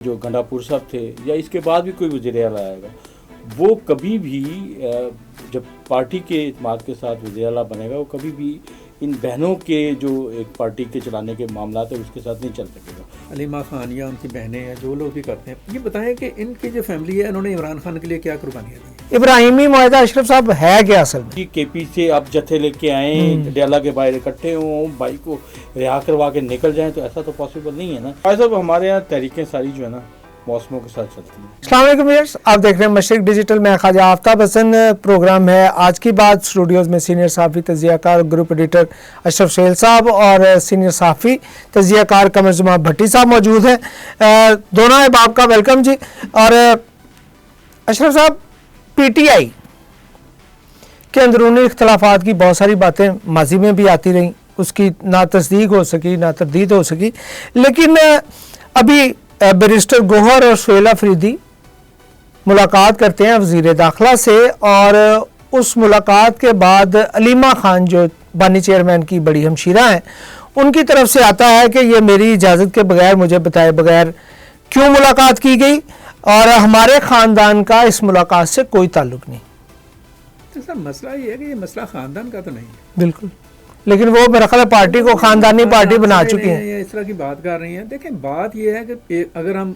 جو گنڈاپور صاحب تھے یا اس کے بعد بھی کوئی وزیر اعلیٰ آئے گا وہ کبھی بھی جب پارٹی کے اعتماد کے ساتھ وزیر اعلیٰ بنے گا وہ کبھی بھی ان بہنوں کے جو ایک پارٹی کے چلانے کے معاملات ہیں اس کے ساتھ نہیں چل سکے گا۔ علیمہ خان یا ان کی بہنیں یا جو لوگ بھی کرتے ہیں، یہ بتائیں کہ ان کی جو فیملی ہے انہوں نے عمران خان کے لیے کیا قربانیاں دی؟ ابراہیمی معاہدہ اشرف صاحب ہے کیا اصل میں؟ کے پی سے آپ جتھے لے کے آئیں، ڈیالہ کے باہر اکٹھے ہوں، بھائی کو رہا کروا کے نکل جائیں، تو ایسا تو پاسبل نہیں ہے نا۔ صاحب ہمارے یہاں تحریکیں ساری جو ہے نا موسموں کے ساتھ چلتی ہیں۔ السلام علیکم ویئرز، آپ دیکھ رہے ہیں مشرق ڈیجیٹل، میں خواجہ آفتاب حسن۔ پروگرام ہے آج کی بات، اسٹوڈیوز میں سینئر صحافی تجزیہ کار گروپ ایڈیٹر اشرف سہیل صاحب اور سینئر صحافی تجزیہ کار قمر زمان بھٹی صاحب موجود ہیں۔ دونوں احباب کا ویلکم جی۔ اور اشرف صاحب، پی ٹی آئی کے اندرونی اختلافات کی بہت ساری باتیں ماضی میں بھی آتی رہیں، اس کی نہ تصدیق ہو سکی نہ تردید ہو سکی، لیکن ابھی بیرسٹر گوہر اور سہیل افریدی ملاقات کرتے ہیں وزیر داخلہ سے، اور اس ملاقات کے بعد علیمہ خان جو بانی چیئرمین کی بڑی ہمشیرہ ہیں، ان کی طرف سے آتا ہے کہ یہ میری اجازت کے بغیر، مجھے بتائے بغیر کیوں ملاقات کی گئی، اور ہمارے خاندان کا اس ملاقات سے کوئی تعلق نہیں۔ تو سر مسئلہ یہ ہے کہ یہ مسئلہ خاندان کا تو نہیں ہے، بالکل، لیکن وہ میرا خیال ہے پارٹی کو خاندانی پارٹی بنا چکی ہیں، اس طرح کی بات کر رہی ہیں۔ دیکھیں بات یہ ہے کہ اگر ہم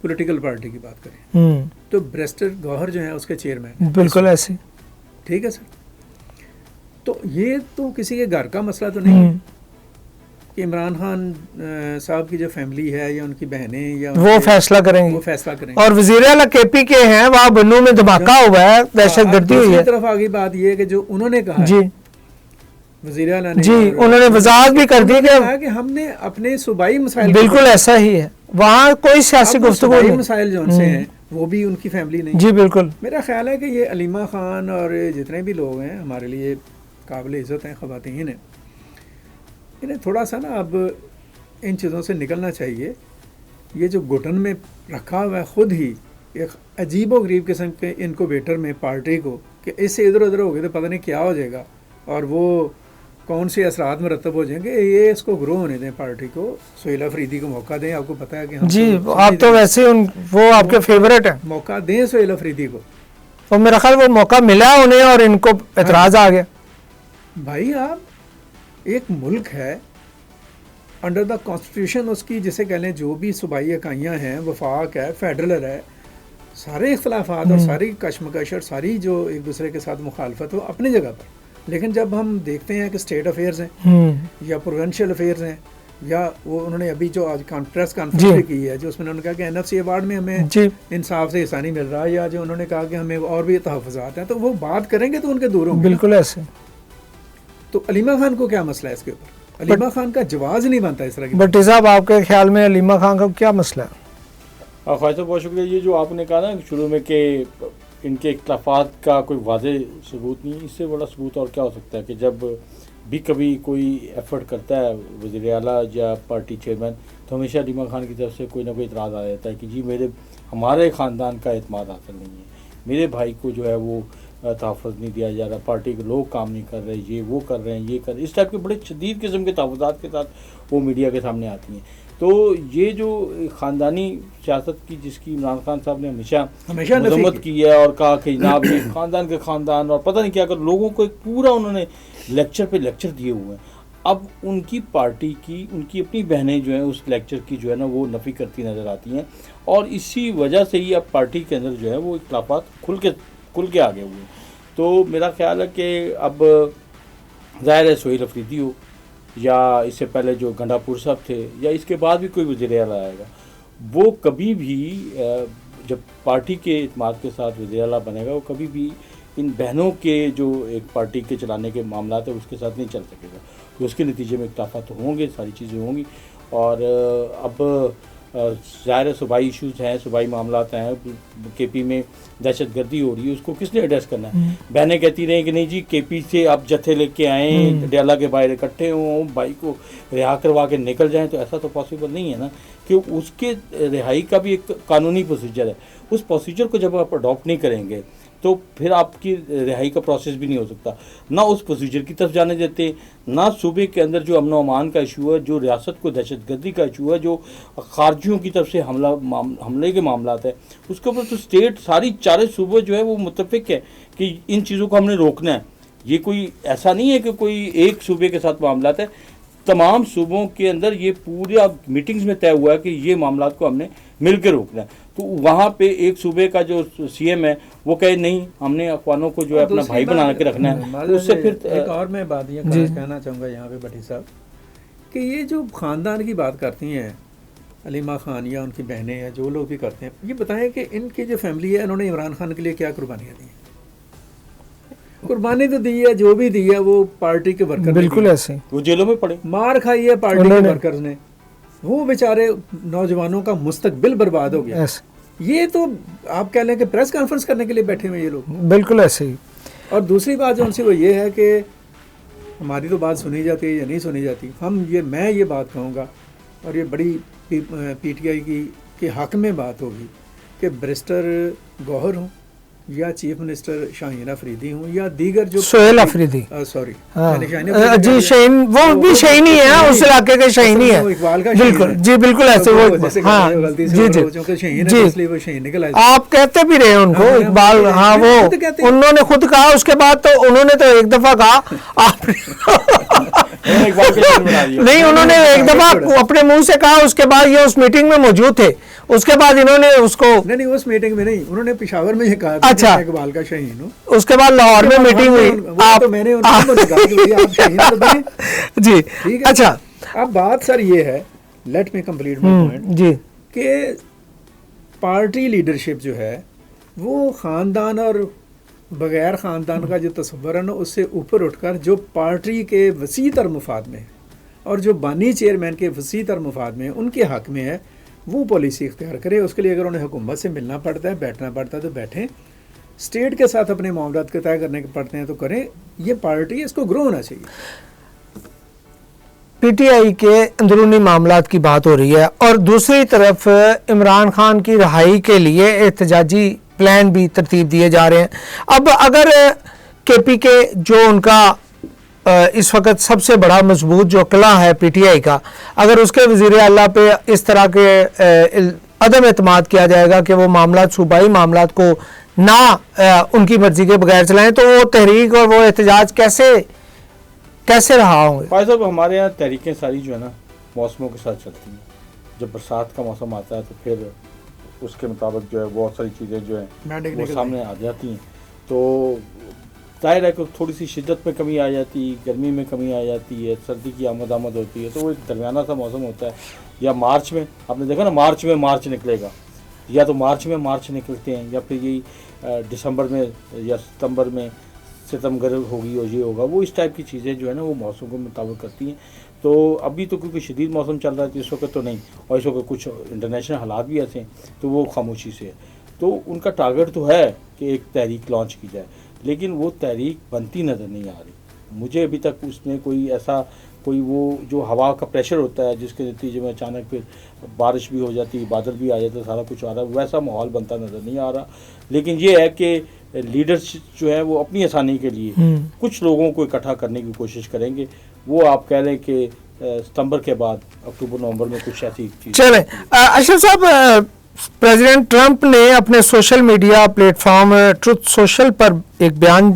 پولیٹیکل پارٹی کی بات کریں تو بیرسٹر گوہر جو ہیں اس کے چیئرمین، بالکل ایسے، ٹھیک ہے سر، تو یہ تو کسی کے گھر کا مسئلہ تو نہیں ہے کہ عمران خان صاحب کی جو فیملی ہے یا ان کی بہنیں یا وہ فیصلہ کریں گے، وہ فیصلہ کریں گے۔ اور وزیر اعلیٰ کے پی کے ہیں، وہاں بنو میں دھماکہ ہوا ہے، دہشت گردی ہوئی ہے۔ دوسری طرف آگئی بات یہ ہے کہ جو انہوں نے کہا جی وزیر اعلیٰ نے، جی، انہوں نے وضاحت بھی کر دی کہ ہم نے اپنے صوبائی مسائل، بالکل ایسا ہی ہے، وہاں کوئی سیاسی گفتگو صوبائی نہیں، مسائل جو ان سے ہیں وہ بھی ان کی فیملی نہیں۔ جی بالکل، میرا خیال ہے کہ یہ علیمہ خان اور جتنے بھی لوگ ہیں ہمارے لیے قابل عزت ہیں، خواتین ہیں، انہیں تھوڑا سا نا اب ان چیزوں سے نکلنا چاہیے۔ یہ جو گھٹن میں رکھا ہوا ہے خود ہی ایک عجیب و غریب قسم کے انکوبیٹر میں پارٹی کو، کہ اس سے ادھر ادھر ہو گئے تو پتہ نہیں کیا ہو جائے گا اور وہ کون سے اثرات مرتب ہو جائیں گے، یہ اس کو گرو ہونے دیں، پارٹی کو، سہیل افریدی کو موقع دیں۔ آپ کو پتہ ہے کہ ہم جی آپ تو ویسے وہ آپ کے فیورٹ ہیں، موقع دیں سہیل افریدی کو، اور میرا خیال وہ موقع ملا انہیں اور ان کو اعتراض آ گیا۔ بھائی آپ ایک ملک ہے انڈر دا کانسٹیٹیوشن، اس کی جسے کہہ لیں جو بھی صوبائی اکائیاں ہیں، وفاق ہے، فیڈرل ہے، سارے اختلافات اور ساری کشمکش اور ساری جو ایک دوسرے کے ساتھ مخالفت ہو اپنی جگہ پر، لیکن جب ہم دیکھتے ہیں کہ اسٹیٹ افیئرز ہیں یا پروونشل افیئرز ہیں، یا وہ انہوں نے ابھی جو آج پریس کانفرنس بھی کی ہے جو اس میں انہوں نے کہا کہ این ایف سی ایوارڈ میں ہمیں انصاف سے حصہ نہیں مل رہا، یا جو انہوں نے کہا کہ ہمیں اور بھی تحفظات ہیں، تو وہ بات کریں گے تو ان کے دور ہوں گے۔ بالکل ایسے، تو علیمہ خان کو کیا مسئلہ ہے اس کے اوپر؟ علیمہ خان کا جواز نہیں بنتا اس طرح کی۔ بھٹی صاحب، آپ کے خیال میں علیمہ خان کا کیا مسئلہ ہے؟ خواجہ صاحب بہت شکریہ۔ یہ جو آپ نے کہا نا شروع میں کہ ان کے اختلافات کا کوئی واضح ثبوت نہیں، اس سے بڑا ثبوت اور کیا ہو سکتا ہے کہ جب بھی کبھی کوئی ایفرٹ کرتا ہے وزیر اعلیٰ یا پارٹی چیئرمین تو ہمیشہ علیمہ خان کی طرف سے کوئی نہ کوئی اعتراض آ جاتا ہے کہ جی ہمارے خاندان کا اعتماد حاصل نہیں ہے، میرے بھائی کو جو ہے وہ تحفظ نہیں دیا جا رہا، پارٹی کے لوگ کام نہیں کر رہے، یہ وہ کر رہے ہیں، یہ کر رہے ہیں، اس ٹائپ کے بڑے شدید قسم کے تحفظات کے ساتھ وہ میڈیا کے سامنے آتی ہیں۔ تو یہ جو خاندانی سیاست کی جس کی عمران خان صاحب نے ہمیشہ مذمت کی ہے اور کہا کہ جناب یہ خاندان کے خاندان اور پتہ نہیں کیا کر، لوگوں کو ایک پورا انہوں نے لیکچر پہ لیکچر دیے ہوئے ہیں۔ اب ان کی پارٹی کی، ان کی اپنی بہنیں جو ہیں اس لیکچر کی جو ہے نا وہ نفی کرتی نظر آتی ہیں، اور اسی وجہ سے ہی اب پارٹی کے اندر جو ہے وہ اختلافات کھل کے آگے ہوئے ہیں۔ تو میرا خیال ہے کہ اب ظاہر ہے سہیل افریدی ہو یا اس سے پہلے جو گنڈاپور صاحب تھے یا اس کے بعد بھی کوئی وزیر اعلیٰ آئے گا وہ کبھی بھی جب پارٹی کے اعتماد کے ساتھ وزیر اعلیٰ بنے گا وہ کبھی بھی ان بہنوں کے جو ایک پارٹی کے چلانے کے معاملات ہیں اس کے ساتھ نہیں چل سکے گا، تو اس کے نتیجے میں اختلافات تو ہوں گے، ساری چیزیں ہوں گی، اور اب ظاہر ہے صوبائی ایشوز ہیں، صوبائی معاملات ہیں، کے پی میں دہشت گردی ہو رہی ہے، اس کو کس نے ایڈریس کرنا ہے؟ بہنیں کہتی رہیں کہ نہیں جی کے پی سے آپ جتھے لے کے آئیں، ڈیالہ کے باہر اکٹھے ہوں، بھائی کو رہا کروا کے نکل جائیں، تو ایسا تو پاسبل نہیں ہے نا، کہ اس کے رہائی کا بھی ایک قانونی پروسیجر ہے، اس پروسیجر کو جب آپ اڈاپٹ نہیں کریں گے تو پھر آپ کی رہائی کا پروسیس بھی نہیں ہو سکتا. نہ اس پروسیجر کی طرف جانے دیتے, نہ صوبے کے اندر جو امن و امان کا ایشو ہے, جو ریاست کو دہشت گردی کا ایشو ہے, جو خارجیوں کی طرف سے حملے کے معاملات ہیں, اس کے اوپر تو اسٹیٹ ساری چارے صوبے جو ہے وہ متفق ہے کہ ان چیزوں کو ہم نے روکنا ہے. یہ کوئی ایسا نہیں ہے کہ کوئی ایک صوبے کے ساتھ معاملات ہے, تمام صوبوں کے اندر یہ پورا میٹنگز میں طے ہوا ہے کہ یہ معاملات کو ہم نے مل کے روکنا ہے. تو وہاں پہ ایک صوبے کا جو سی ایم ہے وہ کہے نہیں ہم نے اخوانوں کو جو ہے اپنا بھائی بنا کے رکھنا ہے, اس سے پھر ایک اور میں بات یہ کہنا چاہوں گا یہاں پہ بھٹی صاحب کہ یہ جو خاندان کی بات کرتی ہیں علیمہ خان یا ان کی بہنیں یا جو لوگ بھی کرتے ہیں, یہ بتائیں کہ ان کی جو فیملی ہے انہوں نے عمران خان کے لیے کیا قربانیاں دی ہیں؟ قربانی تو دی ہے, جو بھی دی ہے وہ پارٹی کے ورکر, بالکل ایسے وہ جیلوں میں پڑے, مار کھائی ہے پارٹی کے ورکرز نے, وہ بیچارے نوجوانوں کا مستقبل برباد ہو گیا. یہ تو آپ کہہ لیں کہ پریس کانفرنس کرنے کے لیے بیٹھے ہوئے یہ لوگ, بالکل ایسے ہی. اور دوسری بات جو ان سے وہ یہ ہے کہ ہماری تو بات سنی جاتی ہے یا نہیں سنی جاتی, میں یہ بات کہوں گا اور یہ بڑی پی ٹی آئی کی کے حق میں بات ہوگی کہ بیرسٹر گوہر ہوں یا چیف منسٹر شاہین افریدی ہوں یا دیگر جو سہیل افریدی, سوری جی شاہین, وہ بھی شاہین ہی ہے, اس علاقے کے شاہین ہی ہے, بالکل جی بالکل ایسے, وہ ہاں جی جی شاہین نکل آئے, آپ کہتے بھی رہے ان کو اقبال, ہاں وہ انہوں نے خود کہا, اس کے بعد تو انہوں نے تو ایک دفعہ کہا آپ نہیں, انہوں نے ایک دفعہ اپنے منہ سے کہا, اس کے بعد یہ اس میٹنگ میں موجود تھے, اس کے بعد انہوں نے اس کو نہیں اس میٹنگ میں نہیں, انہوں نے پشاور میں یہ کہا اچھا اقبال کا شاہین ہوں, اس کے بعد لاہور میں میٹنگ ہوئی, آپ میں نے جی اچھا. اب بات سر یہ ہے, let me complete my point, جی کہ پارٹی لیڈرشپ جو ہے وہ خاندان اور بغیر خاندان کا جو تصور ہے نا اس سے اوپر اٹھ کر جو پارٹی کے وسیع تر مفاد میں اور جو بانی چیئرمین کے وسیع تر مفاد میں ان کے حق میں ہے وہ پالیسی اختیار کرے. اس کے لیے اگر انہیں حکومت سے ملنا پڑتا ہے, بیٹھنا پڑتا ہے تو بیٹھیں, اسٹیٹ کے ساتھ اپنے معاملات کے طے کرنے پڑتے ہیں تو کریں. یہ پارٹی اس کو گرو ہونا چاہیے. پی ٹی آئی کے اندرونی معاملات کی بات ہو رہی ہے اور دوسری طرف عمران خان کی رہائی کے لیے احتجاجی پلان بھی ترتیب دیے جا رہے ہیں. اب اگر کے پی کے جو ان کا اس وقت سب سے بڑا مضبوط جو قلعہ ہے پی ٹی آئی کا, اگر اس کے وزیر اعلیٰ پہ اس طرح کے عدم اعتماد کیا جائے گا کہ وہ معاملات صوبائی معاملات کو نہ ان کی مرضی کے بغیر چلائیں, تو وہ تحریک اور وہ احتجاج کیسے رہا ہوں گے؟ بھائی صاحب ہمارے یہاں تحریکیں ساری جو ہے نا موسموں کے ساتھ چلتی ہیں. جب برسات کا موسم آتا ہے تو پھر اس کے مطابق جو ہے بہت ساری چیزیں جو ہیں وہ سامنے آ جاتی ہیں. تو ظاہر ہے کہ تھوڑی سی شدت میں کمی آ جاتی ہے, گرمی میں کمی آ جاتی ہے, سردی کی آمد ہوتی ہے, تو وہ ایک درمیانہ سا موسم ہوتا ہے. یا مارچ میں آپ نے دیکھا نا, مارچ نکلے گا, یا تو مارچ میں نکلتے ہیں, یا پھر یہی دسمبر میں یا ستمبر میں ستم گرم ہوگی اور یہ ہوگا, وہ اس ٹائپ کی چیزیں جو ہے نا وہ موسم کے مطابق کرتی ہیں. تو ابھی تو کیونکہ شدید موسم چل رہا ہے تو اس وقت تو نہیں, اور اس وقت کچھ انٹرنیشنل حالات بھی ایسے ہیں تو وہ خاموشی سے ہے. تو ان کا ٹارگٹ تو ہے کہ ایک تحریک لانچ کی جائے, لیکن وہ تحریک بنتی نظر نہیں آ رہی مجھے ابھی تک. اس میں کوئی وہ جو ہوا کا پریشر ہوتا ہے جس کے نتیجے میں اچانک پھر بارش بھی ہو جاتی, بادل بھی آ جاتا, سارا کچھ آ رہا ہے, ویسا ماحول بنتا نظر نہیں آ رہا. لیکن یہ ہے کہ لیڈرشپ جو ہے وہ اپنی آسانی کے لیے کچھ لوگوں کو اکٹھا کرنے کی کوشش کریں گے. وہ آپ کہہ رہے ہیں کہ ستمبر کے بعد اکتوبر نومبر میں کچھ ایسی چیز. چلیں اشرف صاحب, پریزیڈنٹ ٹرمپ نے اپنے social media platform Truth Social پر ایک بیان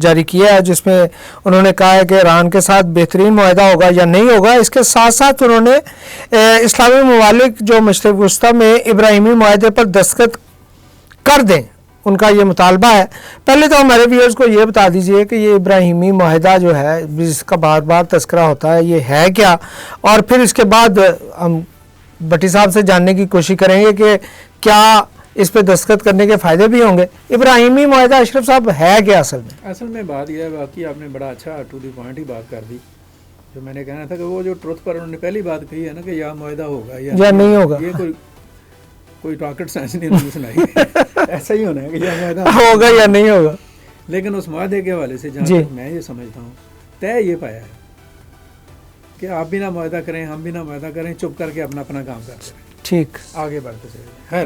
جاری کیا ہے جس میں انہوں نے کہا ہے کہ ایران کے ساتھ بہترین معاہدہ ہوگا یا نہیں ہوگا. اس کے ساتھ ساتھ انہوں نے اسلامی ممالک جو مشرق وسطیٰ میں ابراہیمی معاہدے پر دستخط کر دیں, ان کا یہ مطالبہ ہے. پہلے تو ہمارے ویورز کو یہ بتا دیجئے کہ یہ ابراہیمی معاہدہ جو ہے جس کا بار بار تذکرہ ہوتا ہے یہ ہے کیا, اور پھر اس کے بعد ہم بٹی صاحب سے جاننے کی کوشش کریں گے کہ کیا اس پہ دستخط کرنے کے فائدے بھی ہوں گے. ابراہیمی معاہدہ اشرف صاحب ہے کیا اصل میں بات یہ ہے, باقی آپ نے بڑا اچھا ٹو دی پوائنٹ ہی بات کر دی. جو میں نے کہنا تھا کہ وہ جو ٹروتھ پر انہوں نے پہلی بات کہی ہے نا کہ یا معاہدہ ہوگا یا نہیں ہوگا, یہ کوئی راکٹ سائنس نہیں انہوں نے سنائی. ایسا ہی ہونا ہے کہ یا معاہدہ ہوگا یا نہیں ہوگا. لیکن اس معاہدے کے حوالے سے جہاں تک میں یہ سمجھتا ہوں طے یہ پایا ہے کہ آپ بھی نہ معاہدہ کریں, ہم بھی نہ معاہدہ کریں, چپ کر کے اپنا کام کرتے رہیں, ٹھیک آگے بڑھتے چلے. خیر,